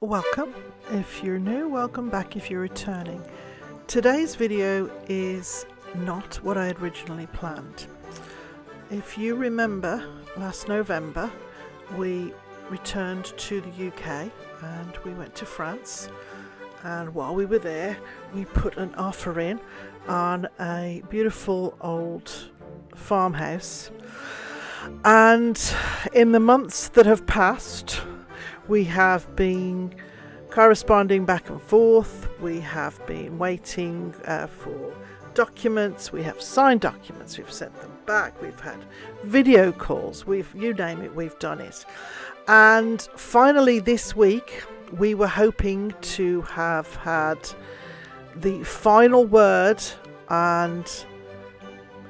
Welcome if you're new, welcome back if you're returning. Today's video is not what I had originally planned. If you remember, last November we returned to the UK and we went to France, and while we were there we put an offer in on a beautiful old farmhouse, and in the months that have passed we have been corresponding back and forth. We have been waiting for documents. We have signed documents. We've sent them back. We've had video calls. You name it, we've done it. And finally this week, we were hoping to have had the final word and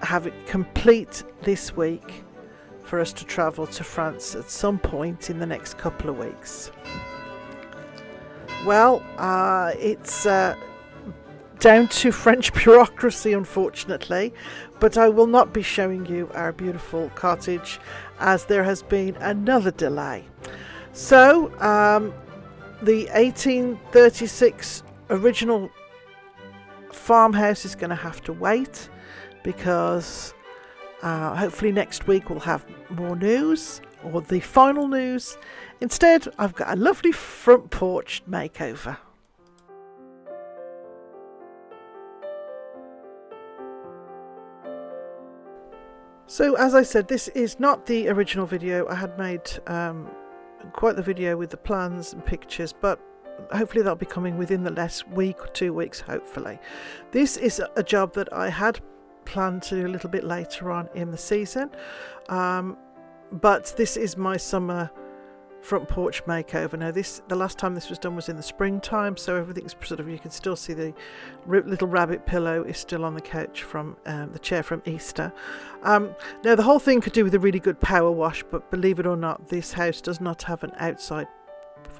have it complete this week for us to travel to France at some point in the next couple of weeks. Well, it's down to French bureaucracy, unfortunately, but I will not be showing you our beautiful cottage as there has been another delay. So, the 1836 original farmhouse is going to have to wait because hopefully next week we'll have more news, or the final news. Instead, I've got a lovely front porch makeover. So as I said, this is not the original video. I had made quite the video with the plans and pictures, but hopefully that'll be coming within the next week or 2 weeks, hopefully. This is a job that I had planned to do a little bit later on in the season, but this is my summer front porch makeover. Now the last time this was done was in the springtime, so everything's sort of, you can still see the little rabbit pillow is still on the couch from the chair from Easter. Now the whole thing could do with a really good power wash, but believe it or not, this house does not have an outside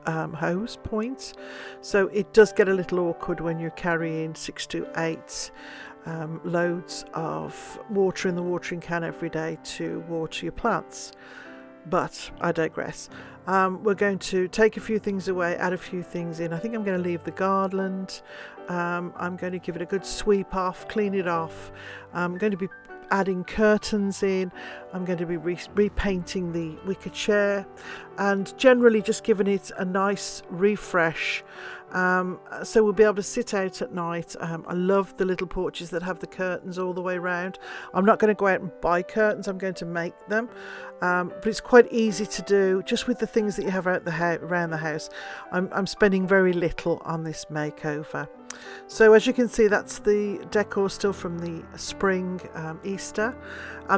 hose point, so it does get a little awkward when you're carrying 6 to 8 loads of water in the watering can every day to water your plants. But I digress. We're going to take a few things away, add a few things in. I think I'm going to leave the garland. I'm going to give it a good sweep off, clean it off. I'm going to be adding curtains in. I'm going to be repainting the wicker chair and generally just giving it a nice refresh. So we'll be able to sit out at night. I love the little porches that have the curtains all the way around. I'm not going to go out and buy curtains, I'm going to make them, but it's quite easy to do just with the things that you have out around the house. I'm spending very little on this makeover. So as you can see, that's the decor still from the spring Easter.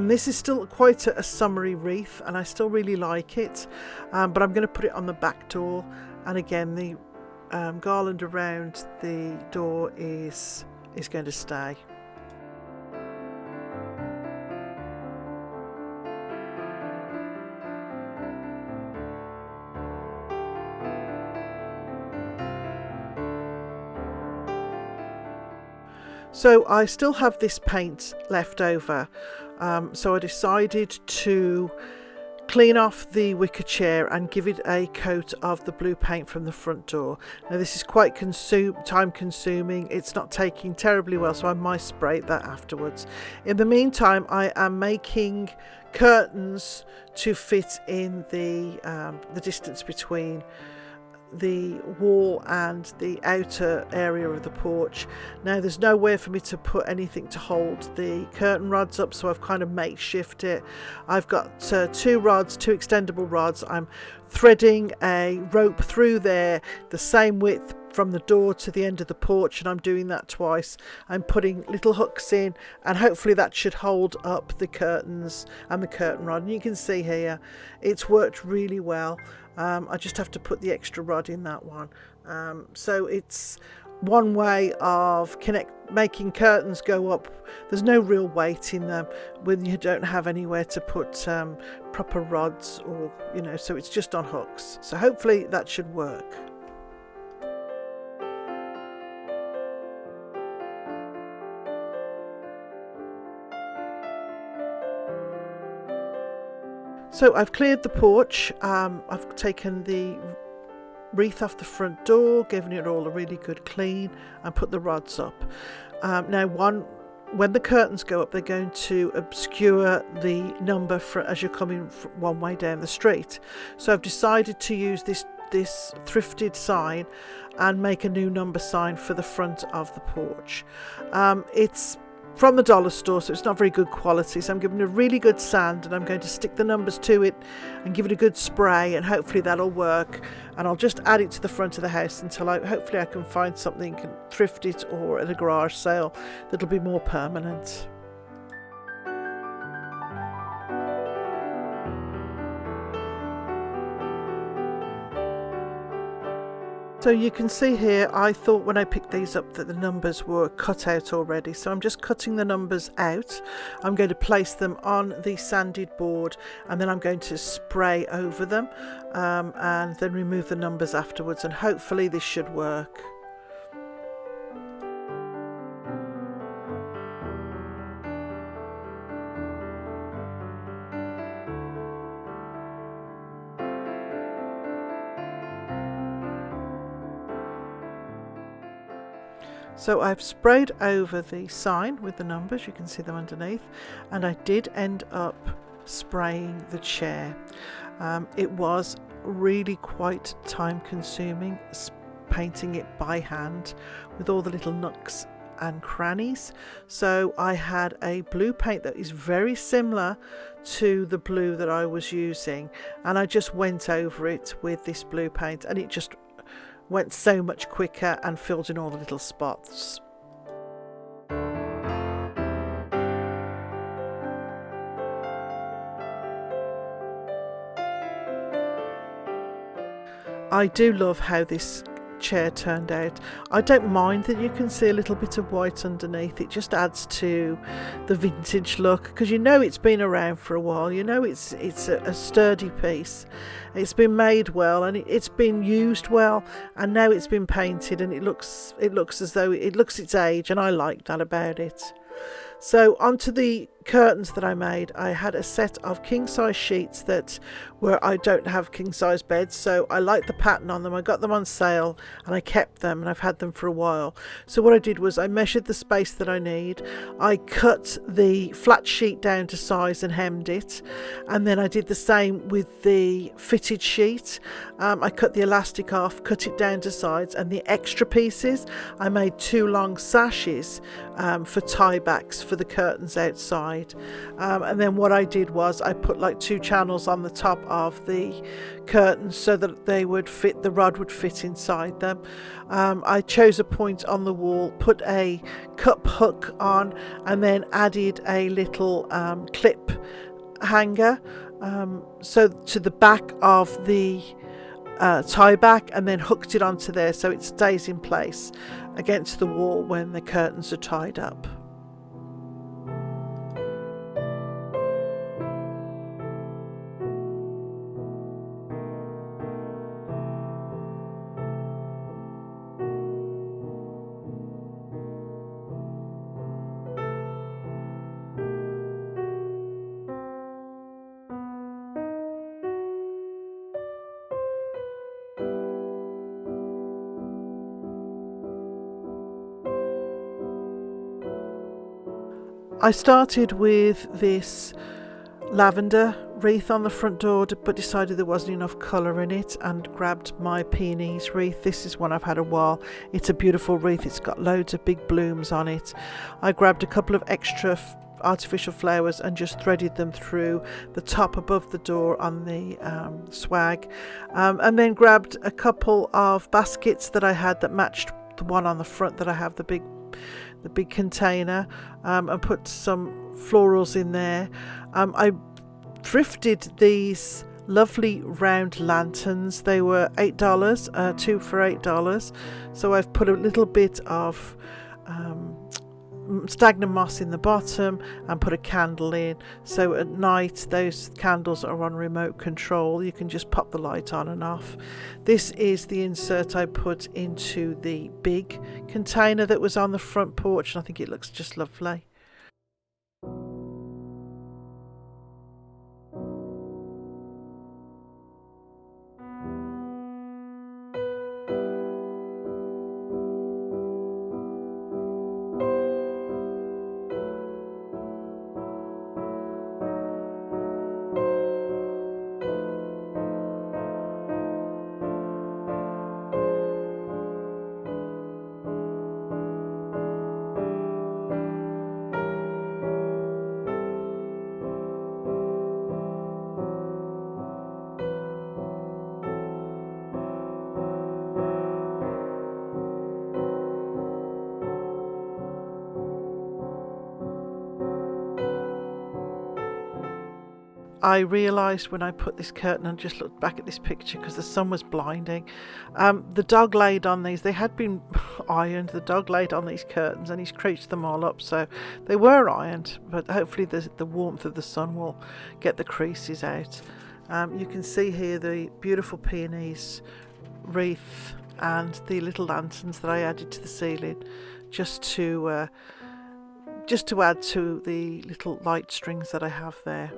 This is still quite a summery wreath and I still really like it, but I'm going to put it on the back door, and again the garland around the door is going to stay. So I still have this paint left over, so I decided to clean off the wicker chair and give it a coat of the blue paint from the front door. Now this is quite time consuming, it's not taking terribly well, so I might spray that afterwards. In the meantime, I am making curtains to fit in the distance between the wall and the outer area of the porch. Now there's nowhere for me to put anything to hold the curtain rods up, so I've kind of makeshift it. I've got 2 extendable rods. I'm threading a rope through there the same width from the door to the end of the porch, and I'm doing that twice. I'm putting little hooks in, and hopefully that should hold up the curtains and the curtain rod, and you can see here it's worked really well. I just have to put the extra rod in that one. So it's one way of making curtains go up. There's no real weight in them when you don't have anywhere to put proper rods, or so it's just on hooks. So hopefully that should work. So I've cleared the porch. I've taken the wreath off the front door, giving it all a really good clean, and put the rods up. Now when the curtains go up, they're going to obscure the number as you're coming one way down the street. So I've decided to use this thrifted sign and make a new number sign for the front of the porch. It's from the dollar store, so it's not very good quality, so I'm giving it a really good sand, and I'm going to stick the numbers to it and give it a good spray, and hopefully that'll work. And I'll just add it to the front of the house until hopefully I can find something, can thrift it or at a garage sale that'll be more permanent. So you can see here, I thought when I picked these up that the numbers were cut out already, so I'm just cutting the numbers out. I'm going to place them on the sanded board, and then I'm going to spray over them and then remove the numbers afterwards, and hopefully this should work. So I've sprayed over the sign with the numbers, you can see them underneath, and I did end up spraying the chair. It was really quite time consuming painting it by hand with all the little nooks and crannies. So I had a blue paint that is very similar to the blue that I was using, and I just went over it with this blue paint, and it just went so much quicker and filled in all the little spots. I do love how this chair turned out. I don't mind that you can see a little bit of white underneath. It just adds to the vintage look, because you know it's been around for a while, you know it's a sturdy piece, it's been made well, and it's been used well, and now it's been painted, and it looks as though it looks its age, and I like that about it. So onto the curtains that I made, I had a set of king size sheets where I don't have king size beds, so I liked the pattern on them. I got them on sale and I kept them, and I've had them for a while. So what I did was I measured the space that I need, I cut the flat sheet down to size and hemmed it, and then I did the same with the fitted sheet. I cut the elastic off, cut it down to size, and the extra pieces I made 2 long sashes for tiebacks for the curtains outside. And then what I did was I put like 2 channels on the top of the curtains so that the rod would fit inside them. I chose a point on the wall, put a cup hook on, and then added a little clip hanger so to the back of the tie back, and then hooked it onto there so it stays in place against the wall when the curtains are tied up. I started with this lavender wreath on the front door, but decided there wasn't enough colour in it, and grabbed my peonies wreath. This is one I've had a while. It's a beautiful wreath, it's got loads of big blooms on it. I grabbed a couple of extra artificial flowers and just threaded them through the top above the door on the swag, and then grabbed a couple of baskets that I had that matched the one on the front that I have, the big container, and put some florals in there. I thrifted these lovely round lanterns. They were $8, 2 for $8. So I've put a little bit of sphagnum moss in the bottom and put a candle in, so at night those candles are on remote control. You can just pop the light on and off. This is the insert I put into the big container that was on the front porch, and I think it looks just lovely. I realised when I put this curtain and just looked back at this picture, because the sun was blinding, the dog laid on these. They had been ironed. The dog laid on these curtains and he's creased them all up, so they were ironed, but hopefully the warmth of the sun will get the creases out. You can see here the beautiful peonies wreath and the little lanterns that I added to the ceiling, just to add to the little light strings that I have there.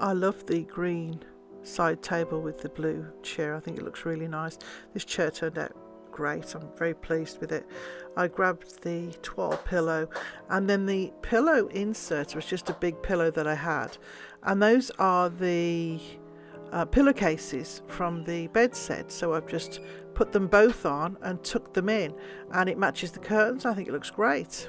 I love the green side table with the blue chair. I think it looks really nice. This chair turned out great. I'm very pleased with it. I grabbed the toile pillow, and then the pillow insert was just a big pillow that I had, and those are the pillowcases from the bed set, so I've just put them both on and tucked them in, and it matches the curtains. I think it looks great.